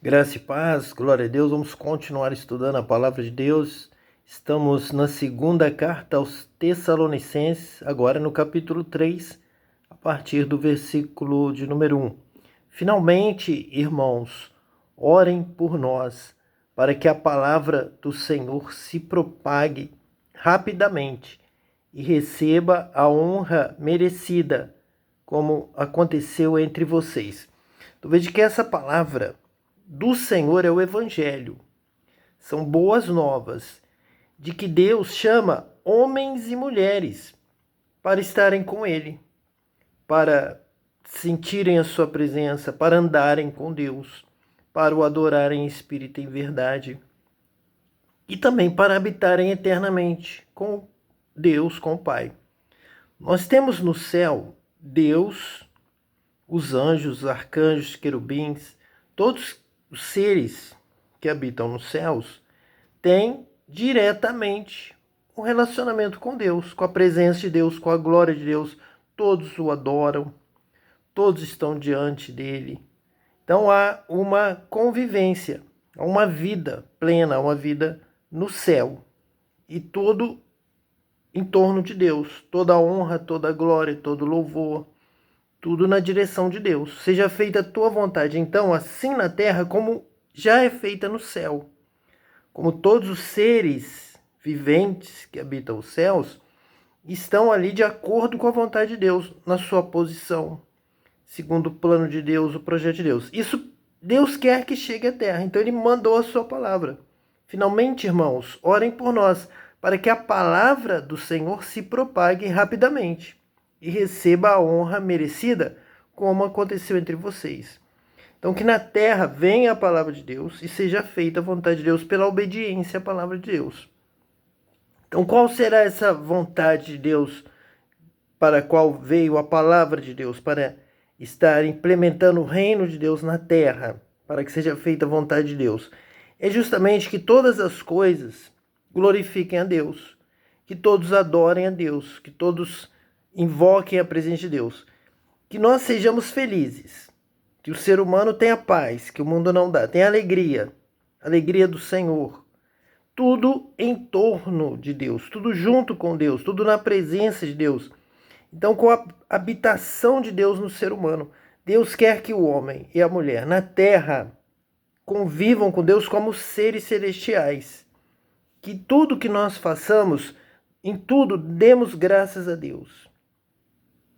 Graça e paz, glória a Deus. Vamos continuar estudando a palavra de Deus. Estamos na segunda carta aos Tessalonicenses, agora no capítulo 3, a partir do versículo de número 1. Finalmente, irmãos, orem por nós, para que a palavra do Senhor se propague rapidamente e receba a honra merecida, como aconteceu entre vocês. Tu veja que essa palavra do Senhor é o Evangelho. São boas novas de que Deus chama homens e mulheres para estarem com Ele, para sentirem a sua presença, para andarem com Deus, para o adorarem em espírito e em verdade, e também para habitarem eternamente com Deus, com o Pai. Nós temos no céu Deus, os anjos, os arcanjos, querubins, todos os seres que habitam nos céus têm diretamente um relacionamento com Deus, com a presença de Deus, com a glória de Deus. Todos o adoram, todos estão diante dele. Então há uma convivência, há uma vida plena, uma vida no céu. E tudo em torno de Deus, toda a honra, toda a glória, todo o louvor, tudo na direção de Deus. Seja feita a tua vontade, então, assim na terra como já é feita no céu. Como todos os seres viventes que habitam os céus estão ali de acordo com a vontade de Deus, na sua posição, segundo o plano de Deus, o projeto de Deus. Isso Deus quer que chegue à terra, então Ele mandou a sua palavra. Finalmente, irmãos, orem por nós, para que a palavra do Senhor se propague rapidamente e receba a honra merecida, como aconteceu entre vocês. Então, que na terra venha a palavra de Deus e seja feita a vontade de Deus pela obediência à palavra de Deus. Então, qual será essa vontade de Deus para a qual veio a palavra de Deus? Para estar implementando o reino de Deus na terra, para que seja feita a vontade de Deus. É justamente que todas as coisas glorifiquem a Deus, que todos adorem a Deus, que todos invoquem a presença de Deus, que nós sejamos felizes, que o ser humano tenha paz, que o mundo não dá, tenha alegria, alegria do Senhor, tudo em torno de Deus, tudo junto com Deus, tudo na presença de Deus. Então, com a habitação de Deus no ser humano, Deus quer que o homem e a mulher na terra convivam com Deus como seres celestiais, que tudo que nós façamos, em tudo, demos graças a Deus.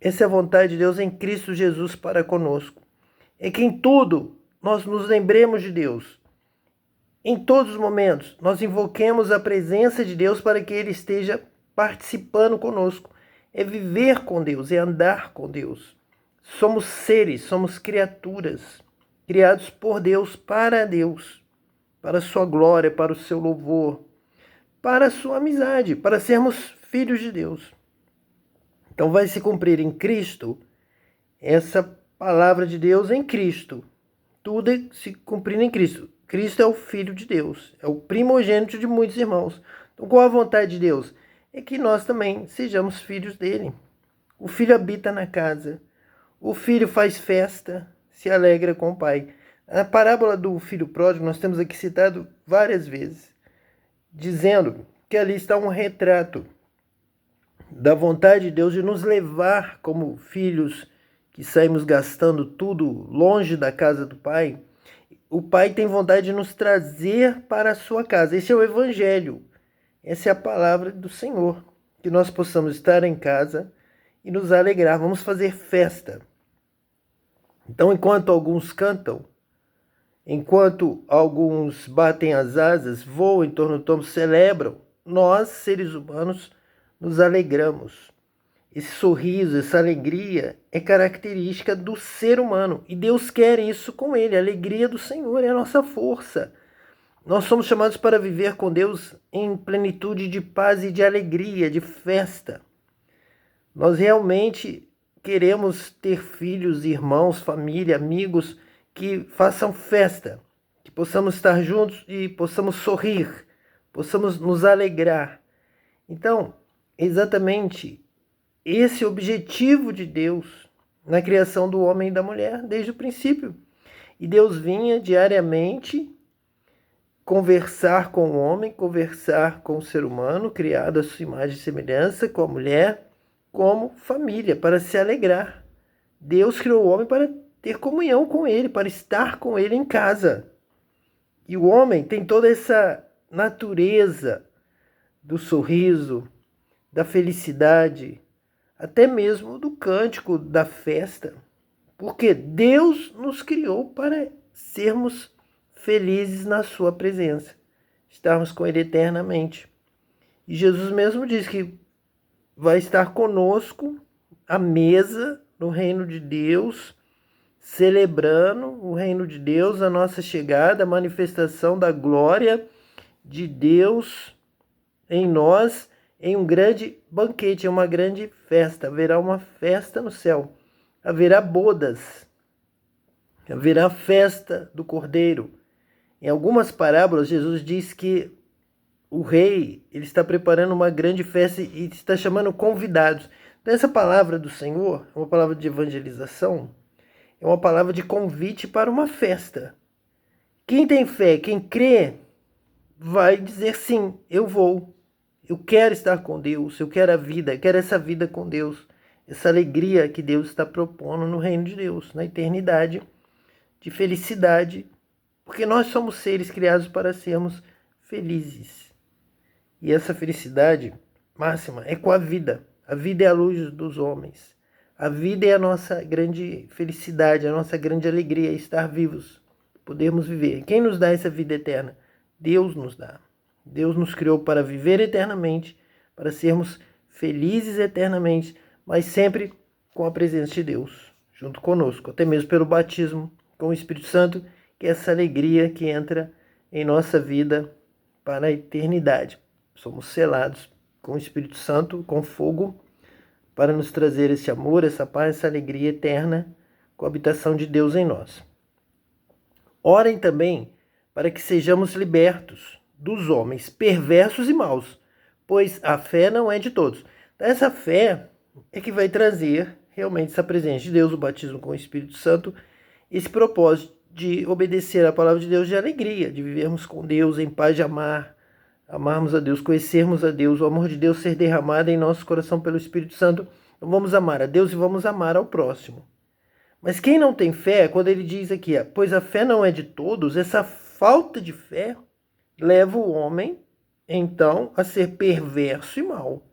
Essa é a vontade de Deus em Cristo Jesus para conosco. É que em tudo nós nos lembremos de Deus. Em todos os momentos, nós invoquemos a presença de Deus para que Ele esteja participando conosco. É viver com Deus, é andar com Deus. Somos seres, somos criaturas, criados por Deus, para a sua glória, para o seu louvor, para a sua amizade, para sermos filhos de Deus. Então vai se cumprir em Cristo essa palavra de Deus em Cristo. Tudo é se cumprindo em Cristo. Cristo é o Filho de Deus, é o primogênito de muitos irmãos. Então qual a vontade de Deus? É que nós também sejamos filhos dele. O filho habita na casa. O filho faz festa, se alegra com o pai. A parábola do filho pródigo nós temos aqui citado várias vezes, dizendo que ali está um retrato da vontade de Deus de nos levar como filhos que saímos gastando tudo longe da casa do Pai. O Pai tem vontade de nos trazer para a sua casa. Esse é o Evangelho. Essa é a palavra do Senhor. Que nós possamos estar em casa e nos alegrar. Vamos fazer festa. Então, enquanto alguns cantam, enquanto alguns batem as asas, voam em torno do tombo, celebram, nós, seres humanos, nos alegramos. Esse sorriso, essa alegria é característica do ser humano. E Deus quer isso com ele. A alegria do Senhor é a nossa força. Nós somos chamados para viver com Deus em plenitude de paz e de alegria, de festa. Nós realmente queremos ter filhos, irmãos, família, amigos que façam festa, que possamos estar juntos e possamos sorrir, possamos nos alegrar. Então, exatamente esse objetivo de Deus na criação do homem e da mulher desde o princípio. E Deus vinha diariamente conversar com o homem, conversar com o ser humano, criado à sua imagem e semelhança, com a mulher, como família, para se alegrar. Deus criou o homem para ter comunhão com ele, para estar com ele em casa. E o homem tem toda essa natureza do sorriso, da felicidade, até mesmo do cântico, da festa. Porque Deus nos criou para sermos felizes na sua presença, estarmos com ele eternamente. E Jesus mesmo diz que vai estar conosco à mesa no reino de Deus, celebrando o reino de Deus, a nossa chegada, a manifestação da glória de Deus em nós, em um grande banquete, em uma grande festa. Haverá uma festa no céu, haverá bodas, haverá festa do Cordeiro. Em algumas parábolas, Jesus diz que o rei ele está preparando uma grande festa e está chamando convidados. Então, essa palavra do Senhor é uma palavra de evangelização, é uma palavra de convite para uma festa. Quem tem fé, quem crê, vai dizer sim, eu vou. Eu quero estar com Deus, eu quero a vida, eu quero essa vida com Deus. Essa alegria que Deus está propondo no reino de Deus, na eternidade, de felicidade, porque nós somos seres criados para sermos felizes. E essa felicidade máxima é com a vida. A vida é a luz dos homens. A vida é a nossa grande felicidade, a nossa grande alegria, estar vivos, podermos viver. Quem nos dá essa vida eterna? Deus nos dá. Deus nos criou para viver eternamente, para sermos felizes eternamente, mas sempre com a presença de Deus, junto conosco, até mesmo pelo batismo com o Espírito Santo, que é essa alegria que entra em nossa vida para a eternidade. Somos selados com o Espírito Santo, com fogo, para nos trazer esse amor, essa paz, essa alegria eterna com a habitação de Deus em nós. Orem também para que sejamos libertos dos homens perversos e maus, pois a fé não é de todos. Então, essa fé é que vai trazer realmente essa presença de Deus, o batismo com o Espírito Santo, esse propósito de obedecer a palavra de Deus, de alegria, de vivermos com Deus em paz, de amarmos a Deus, conhecermos a Deus, o amor de Deus ser derramado em nosso coração pelo Espírito Santo. Então, vamos amar a Deus e vamos amar ao próximo. Mas quem não tem fé, quando ele diz aqui, pois a fé não é de todos, essa falta de fé leva o homem, então, a ser perverso e mau.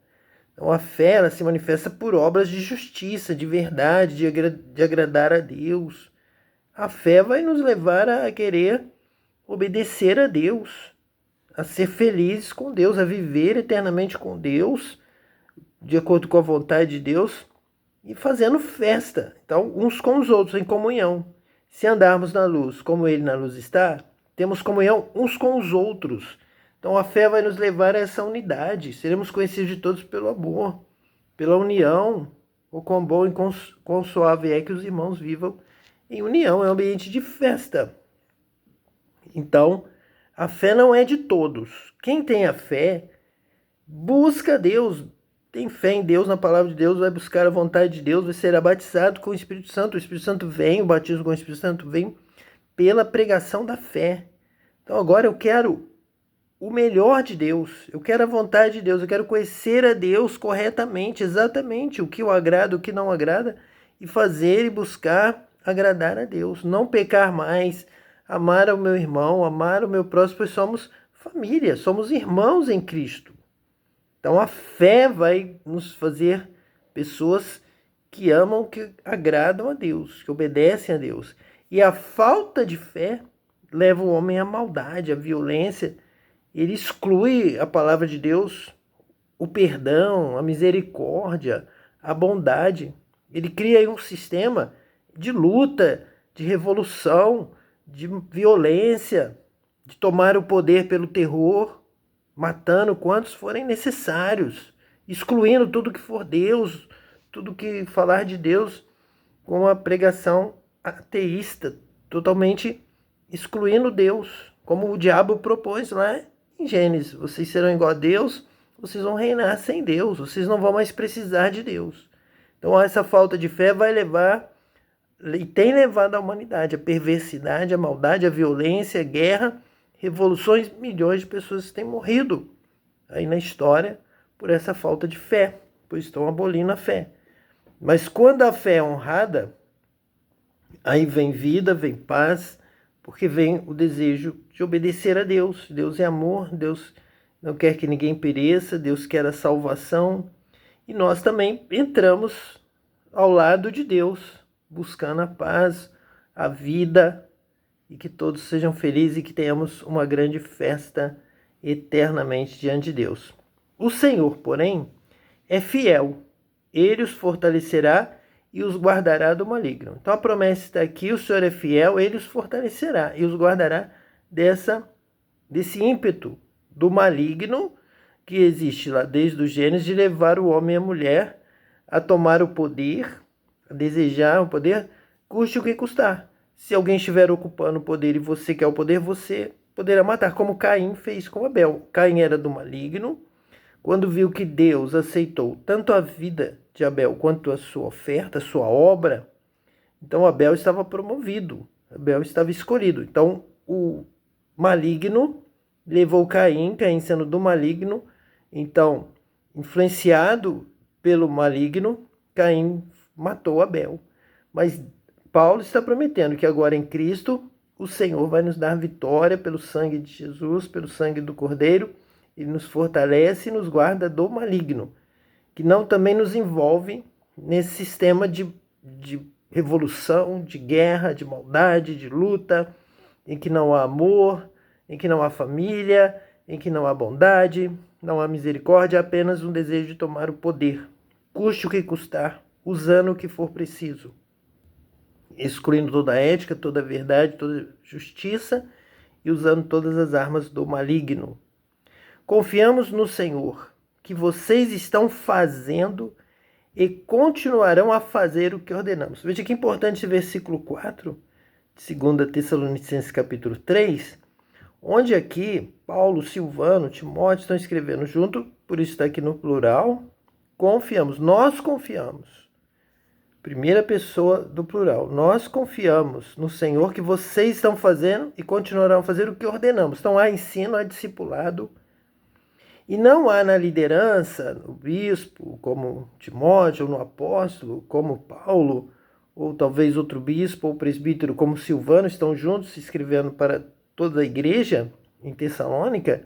Então, a fé ela se manifesta por obras de justiça, de verdade, de agradar a Deus. A fé vai nos levar a querer obedecer a Deus, a ser felizes com Deus, a viver eternamente com Deus, de acordo com a vontade de Deus, e fazendo festa, então, uns com os outros, em comunhão. Se andarmos na luz como Ele na luz está, temos comunhão uns com os outros. Então, a fé vai nos levar a essa unidade. Seremos conhecidos de todos pelo amor, pela união. O quão bom e quão suave é que os irmãos vivam em união, é um ambiente de festa. Então, a fé não é de todos. Quem tem a fé, busca Deus, tem fé em Deus, na palavra de Deus, vai buscar a vontade de Deus, vai ser batizado com o Espírito Santo. O Espírito Santo vem, o batismo com o Espírito Santo vem pela pregação da fé. Então agora eu quero o melhor de Deus, eu quero a vontade de Deus, eu quero conhecer a Deus corretamente, exatamente o que o agrada, o que não agrada, e fazer e buscar agradar a Deus, não pecar mais, amar ao meu irmão, amar o meu próximo, pois somos família, somos irmãos em Cristo. Então a fé vai nos fazer pessoas que amam, que agradam a Deus, que obedecem a Deus. E a falta de fé leva o homem à maldade, à violência. Ele exclui a palavra de Deus, o perdão, a misericórdia, a bondade. Ele cria aí um sistema de luta, de revolução, de violência, de tomar o poder pelo terror, matando quantos forem necessários, excluindo tudo que for Deus, tudo que falar de Deus, com a pregação ateísta, totalmente excluindo Deus, como o diabo propôs lá em Gênesis. Vocês serão igual a Deus, vocês vão reinar sem Deus, vocês não vão mais precisar de Deus. Então essa falta de fé vai levar e tem levado a humanidade, a perversidade, a maldade, a violência, a guerra, revoluções, milhões de pessoas têm morrido aí na história por essa falta de fé, pois estão abolindo a fé. Mas quando a fé é honrada, aí vem vida, vem paz, porque vem o desejo de obedecer a Deus. Deus é amor, Deus não quer que ninguém pereça, Deus quer a salvação. E nós também entramos ao lado de Deus, buscando a paz, a vida, e que todos sejam felizes e que tenhamos uma grande festa eternamente diante de Deus. O Senhor, porém, é fiel. Ele os fortalecerá e os guardará do maligno. Então a promessa está aqui, o Senhor é fiel, ele os fortalecerá e os guardará desse ímpeto do maligno que existe lá desde o Gênesis, de levar o homem e a mulher a tomar o poder, a desejar o poder, custe o que custar. Se alguém estiver ocupando o poder e você quer o poder, você poderá matar, como Caim fez com Abel. Caim era do maligno. Quando viu que Deus aceitou tanto a vida de Abel quanto a sua oferta, a sua obra, então Abel estava promovido, Abel estava escolhido. Então o maligno levou Caim, Caim sendo do maligno, então influenciado pelo maligno, Caim matou Abel. Mas Paulo está prometendo que agora em Cristo o Senhor vai nos dar vitória pelo sangue de Jesus, pelo sangue do Cordeiro. Ele nos fortalece e nos guarda do maligno, que não também nos envolve nesse sistema de revolução, de guerra, de maldade, de luta, em que não há amor, em que não há família, em que não há bondade, não há misericórdia, há apenas um desejo de tomar o poder, custe o que custar, usando o que for preciso, excluindo toda a ética, toda a verdade, toda a justiça e usando todas as armas do maligno. Confiamos no Senhor, que vocês estão fazendo e continuarão a fazer o que ordenamos. Veja que importante esse versículo 4, de 2 Tessalonicenses capítulo 3, onde aqui Paulo, Silvano, Timóteo estão escrevendo junto, por isso está aqui no plural. Confiamos, nós confiamos. Primeira pessoa do plural. Nós confiamos no Senhor que vocês estão fazendo e continuarão a fazer o que ordenamos. Então há ensino, há discipulado. E não há na liderança, no bispo, como Timóteo, ou no apóstolo, como Paulo, ou talvez outro bispo ou presbítero, como Silvano, estão juntos escrevendo para toda a igreja em Tessalônica,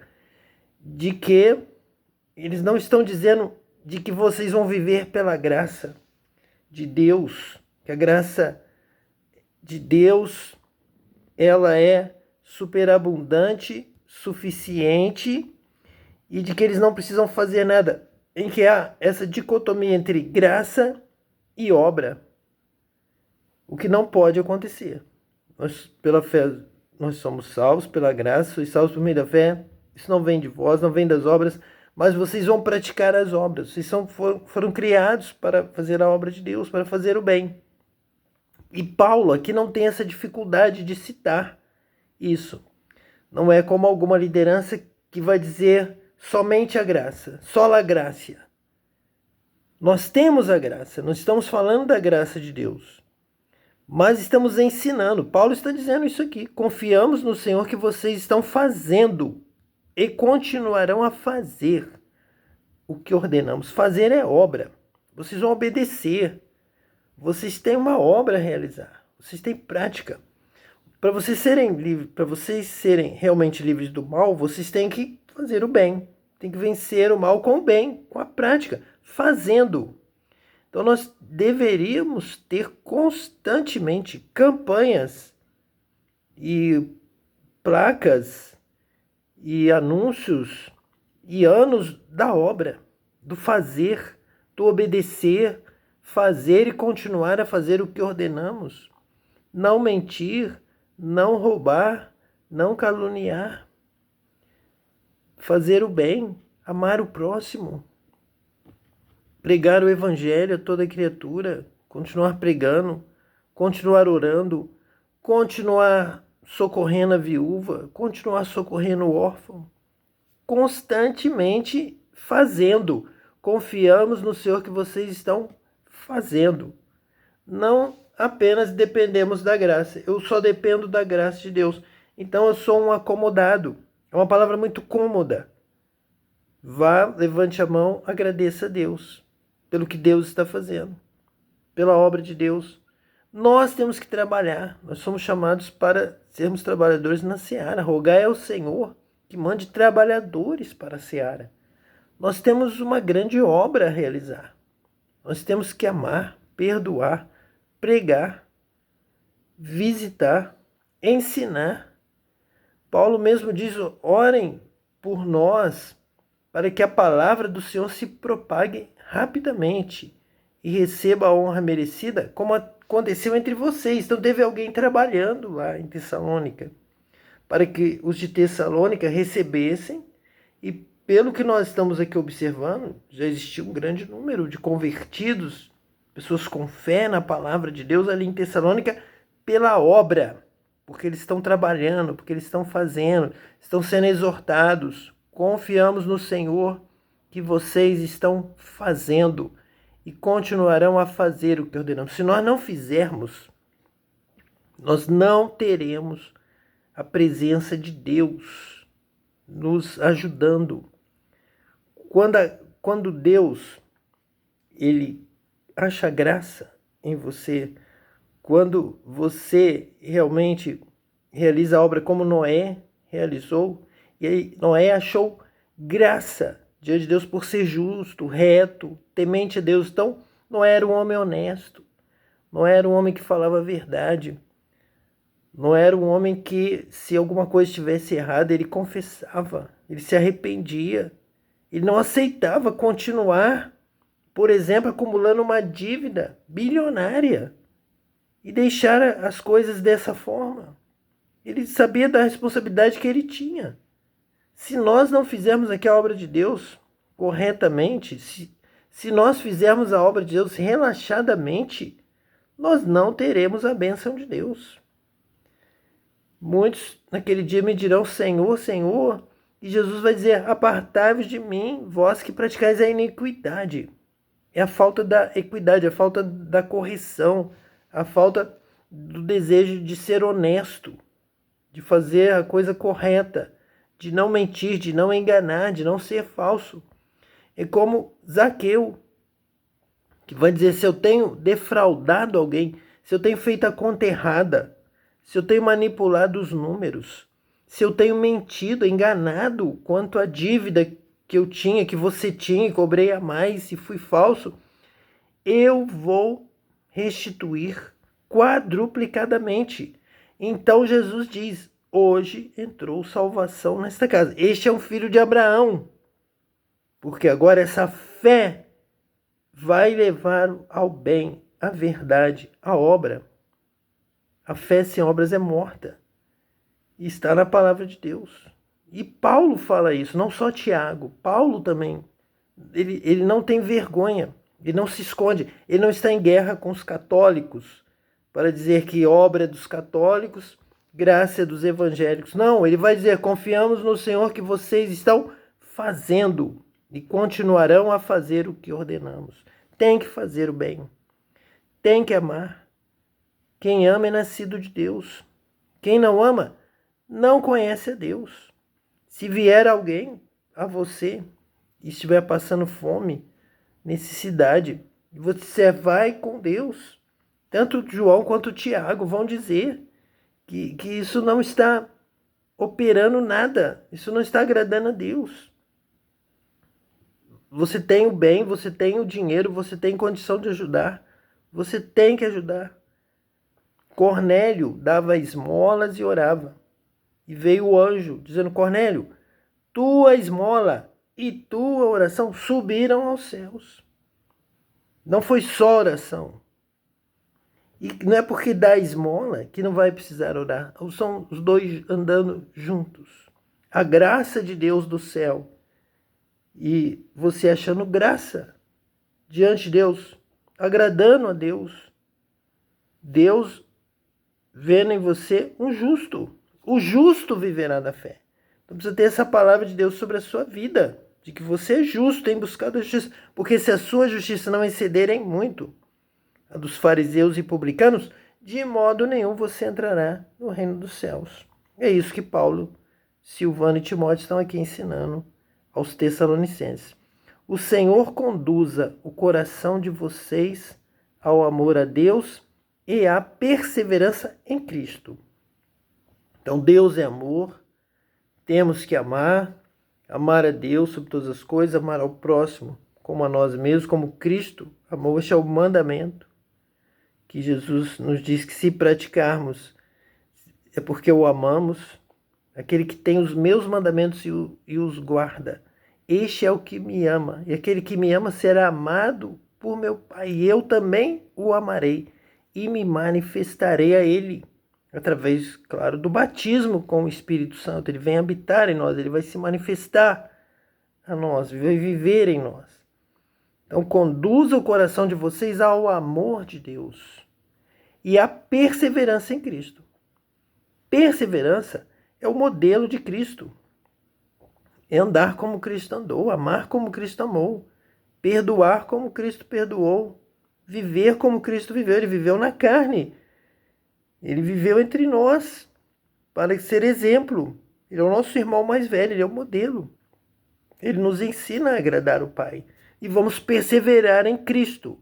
de que eles não estão dizendo de que vocês vão viver pela graça de Deus, que a graça de Deus ela é superabundante, suficiente, e de que eles não precisam fazer nada, em que há essa dicotomia entre graça e obra, o que não pode acontecer. Nós, pela fé, nós somos salvos pela graça, sois salvos por meio da fé, isso não vem de vós, não vem das obras, mas vocês vão praticar as obras, vocês foram criados para fazer a obra de Deus, para fazer o bem. E Paulo aqui não tem essa dificuldade de citar isso. Não é como alguma liderança que vai dizer somente a graça, só a graça. Nós temos a graça, não estamos falando da graça de Deus, mas estamos ensinando. Paulo está dizendo isso aqui. Confiamos no Senhor que vocês estão fazendo e continuarão a fazer o que ordenamos. Fazer é obra. Vocês vão obedecer. Vocês têm uma obra a realizar. Vocês têm prática. Para vocês serem livres, para vocês serem realmente livres do mal, vocês têm que fazer o bem. Tem que vencer o mal com o bem, com a prática, fazendo. Então nós deveríamos ter constantemente campanhas e placas e anúncios e anos da obra, do fazer, do obedecer, fazer e continuar a fazer o que ordenamos. Não mentir, não roubar, não caluniar. Fazer o bem, amar o próximo. Pregar o evangelho a toda criatura, continuar pregando, continuar orando, continuar socorrendo a viúva, continuar socorrendo o órfão, constantemente fazendo. Confiamos no Senhor que vocês estão fazendo. Não apenas dependemos da graça. Eu só dependo da graça de Deus. Então eu sou um acomodado. É uma palavra muito cômoda. Vá, levante a mão, agradeça a Deus pelo que Deus está fazendo, pela obra de Deus. Nós temos que trabalhar. Nós somos chamados para sermos trabalhadores na seara. Rogai ao Senhor que mande trabalhadores para a seara. Nós temos uma grande obra a realizar. Nós temos que amar, perdoar, pregar, visitar, ensinar. Paulo mesmo diz: orem por nós para que a palavra do Senhor se propague rapidamente e receba a honra merecida, como aconteceu entre vocês. Então teve alguém trabalhando lá em Tessalônica para que os de Tessalônica recebessem, e pelo que nós estamos aqui observando, já existia um grande número de convertidos, pessoas com fé na palavra de Deus ali em Tessalônica, pela obra, porque eles estão trabalhando, porque eles estão fazendo, estão sendo exortados. Confiamos no Senhor que vocês estão fazendo e continuarão a fazer o que ordenamos. Se nós não fizermos, nós não teremos a presença de Deus nos ajudando. Quando Deus ele acha graça em você, quando você realmente realiza a obra como Noé realizou, e aí Noé achou graça diante de Deus por ser justo, reto, temente a Deus. Então, Noé era um homem honesto, Noé era um homem que falava a verdade, Noé era um homem que, se alguma coisa estivesse errada, ele confessava, ele se arrependia, ele não aceitava continuar, por exemplo, acumulando uma dívida bilionária e deixar as coisas dessa forma. Ele sabia da responsabilidade que ele tinha. Se nós não fizermos aqui a obra de Deus corretamente, se nós fizermos a obra de Deus relaxadamente, nós não teremos a bênção de Deus. Muitos naquele dia me dirão: Senhor, Senhor, e Jesus vai dizer: apartai-vos de mim, vós que praticais a iniquidade. É a falta da equidade, a falta da correção, a falta do desejo de ser honesto, de fazer a coisa correta, de não mentir, de não enganar, de não ser falso. É como Zaqueu, que vai dizer: se eu tenho defraudado alguém, se eu tenho feito a conta errada, se eu tenho manipulado os números, se eu tenho mentido, enganado quanto à dívida que eu tinha, que você tinha, e cobrei a mais e fui falso, eu vou restituir quadruplicadamente. Então Jesus diz: hoje entrou salvação nesta casa. Este é um filho de Abraão, porque agora essa fé vai levar ao bem, à verdade, à obra. A fé sem obras é morta. E está na palavra de Deus. E Paulo fala isso, não só Tiago. Paulo também. Ele não tem vergonha. Ele não se esconde. Ele não está em guerra com os católicos para dizer que obra é dos católicos, graça é dos evangélicos. Não, ele vai dizer: confiamos no Senhor que vocês estão fazendo e continuarão a fazer o que ordenamos. Tem que fazer o bem. Tem que amar. Quem ama é nascido de Deus. Quem não ama, não conhece a Deus. Se vier alguém a você e estiver passando fome, necessidade, você vai com Deus. Tanto João quanto Tiago vão dizer que isso não está operando nada, isso não está agradando a Deus. Você tem o bem, você tem o dinheiro, você tem condição de ajudar, você tem que ajudar. Cornélio dava esmolas e orava. E veio o anjo dizendo: Cornélio, tua esmola e tua oração subiram aos céus. Não foi só oração. E não é porque dá esmola que não vai precisar orar. São os dois andando juntos. A graça de Deus do céu e você achando graça diante de Deus, agradando a Deus. Deus vendo em você um justo. O justo viverá da fé. Então precisa ter essa palavra de Deus sobre a sua vida, de que você é justo, tem buscado a justiça. Porque se a sua justiça não exceder em muito a dos fariseus e publicanos, de modo nenhum você entrará no reino dos céus. É isso que Paulo, Silvano e Timóteo estão aqui ensinando aos Tessalonicenses. O Senhor conduza o coração de vocês ao amor a Deus e à perseverança em Cristo. Então, Deus é amor, temos que amar a Deus sobre todas as coisas, amar ao próximo como a nós mesmos, como Cristo amou. Este é o mandamento que Jesus nos diz que se praticarmos é porque o amamos. Aquele que tem os meus mandamentos e os guarda, este é o que me ama. E aquele que me ama será amado por meu Pai. E eu também o amarei e me manifestarei a ele. Através, claro, do batismo com o Espírito Santo. Ele vem habitar em nós, ele vai se manifestar a nós, vai viver em nós. Então, conduza o coração de vocês ao amor de Deus e à perseverança em Cristo. Perseverança é o modelo de Cristo. É andar como Cristo andou, amar como Cristo amou, perdoar como Cristo perdoou, viver como Cristo viveu. Ele viveu na carne. Ele viveu entre nós para ser exemplo. Ele é o nosso irmão mais velho, ele é o modelo. Ele nos ensina a agradar o Pai. E vamos perseverar em Cristo.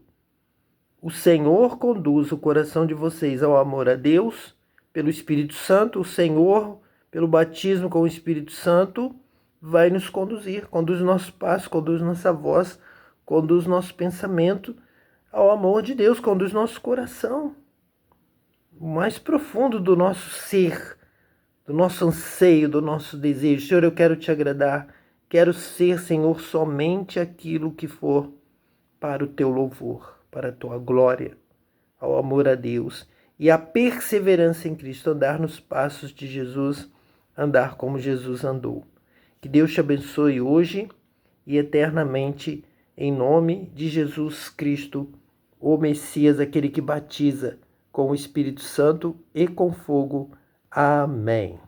O Senhor conduz o coração de vocês ao amor a Deus pelo Espírito Santo. O Senhor, pelo batismo com o Espírito Santo, vai nos conduzir. Conduz nossos passos, conduz nossa voz, conduz nosso pensamento ao amor de Deus, conduz nosso coração. O mais profundo do nosso ser, do nosso anseio, do nosso desejo. Senhor, eu quero te agradar. Quero ser, Senhor, somente aquilo que for para o teu louvor, para a tua glória, ao amor a Deus e a perseverança em Cristo, andar nos passos de Jesus, andar como Jesus andou. Que Deus te abençoe hoje e eternamente, em nome de Jesus Cristo, o Messias, aquele que batiza com o Espírito Santo e com fogo. Amém.